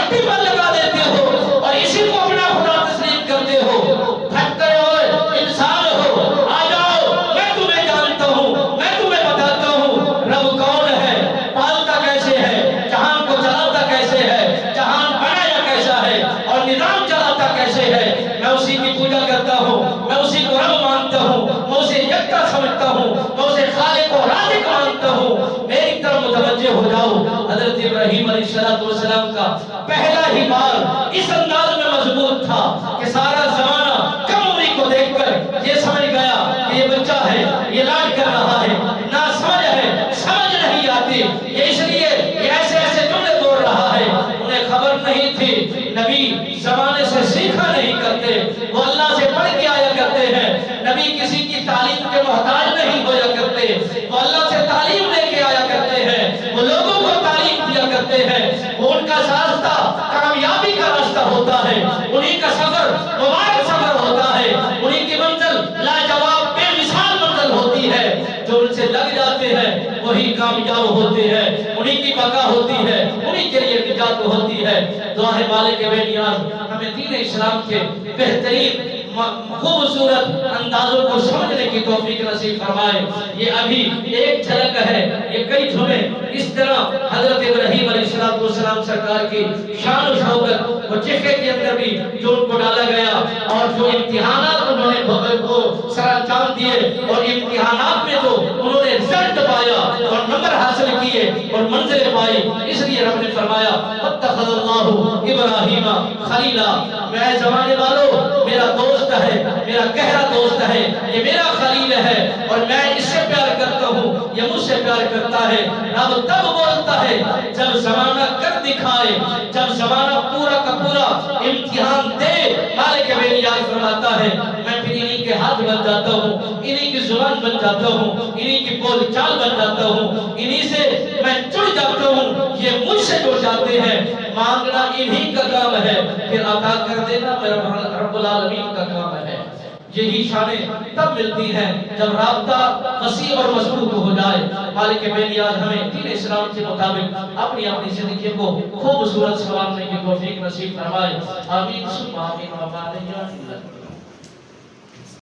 मट्टी पर लगा देते हो और इसी को अपना खुदा तस्लीम करते हो। भटके हुए इंसान हो, आ जाओ, मैं तुम्हें जानता हूँ, मैं तुम्हें बताता हूँ रब कौन है, पालता कैसे है, जहान को चलाता कैसे है, जहान बनाया कैसा है और निजाम चलाता कैसे है। मैं उसी की पूजा करता हूँ, मैं उसी को रब मानता हूँ, मैं उसे यकता समझता हूँ, मैं उसे खालिक और राज़िक मानता हूँ। मेरी तरफ मुतवज्जे हो जाओ। हज़रत इब्राहीम अलैहिस्सलाम का पहला ही बार इस अंदाज में मजबूत था कि सारा ज़माना कम उम्री को देखकर ये समझ गया कि ये बच्चा है, ये लाड कर रहा है, ना समझ है, समझ नहीं आती, ये इसलिए ये ऐसे ऐसे जुमले बोल रहा है। उन्हें खबर नहीं थी, नबी ज़माने से सीखा नहीं करते, वो अल्लाह से पढ़ के आया करते हैं। नबी किसी की तालीम के मोहताज नहीं होया करते, वो अल्लाह से तालीम लेके आया करते हैं, वो लोगों को तालीम दिया करते हैं। वो उनका रास्ता कामयाबी का रास्ता होता है, उन्हीं का सफर मुबारक सफर होता है, उन्हीं की मंजिल लाजवाब बेमिसाल मंजिल होती है। जो उनसे लग जाते हैं वही कामयाब होते हैं, उन्हीं की बका होती है, उन्हीं के लिए निजात होती है। दुआ है मालिक बेनियाज हमें दीन इस्लाम के बेहतरीन खूबसूरत अंदाजों को समझने की तौफीक नसीब फरमाए। ये अभी एक झलक है, ये कई झुमें इस तरह हजरत इब्राहीम अलैहिस्सलाम सरकार की शान और शौकत और चिह्के के अंदर भी जो उनको डाला गया और जो इम्तिहानात उन्होंने को सरअंजाम दिए और इम्तिहानात में जो उन्होंने रिजल्ट पाया और नंबर हासिल किए और मंजिलें पाई, इसलिए रब ने फरमाया वत्तखज़ल्लाहु इब्राहीम खलीला। मैं ज़माने वालों, मेरा दोस्त है, मेरा गहरा दोस्त है, ये मेरा खलील है और मैं इससे प्यार करता हूँ, ये मुझसे प्यार करता है। रब तब बोलता है जब ज़माना कर दिखाए, जब ज़माना पूरा का पूरा इम्तिहान दे। मालिक बेनियाज फरमाता है मैं फिर इन्हीं के हाथ बन जाता हूँ, इन्हीं की जुबान बन जाता हूँ, इन्हीं की बोल चाल बन जाता हूँ, इन्हीं से मैं जुड़ जाता हूँ, ये मुझसे जुड़ जाते हैं। मांगना इन्हीं का काम है, फिर अता कर देना मेरा रब्बुल आलमीन का काम है। यही शानें तब मिलती हैं जब राब्ता वसी और मजबूत हो जाए। मालिक बेनियाज हमें दीन इस्लाम के मुताबिक अपनी अपनी जिंदगी को खूबसूरत संवारने की तौफीक नसीब फरमाए। आमीन सुम्मा आमीन व आमीन।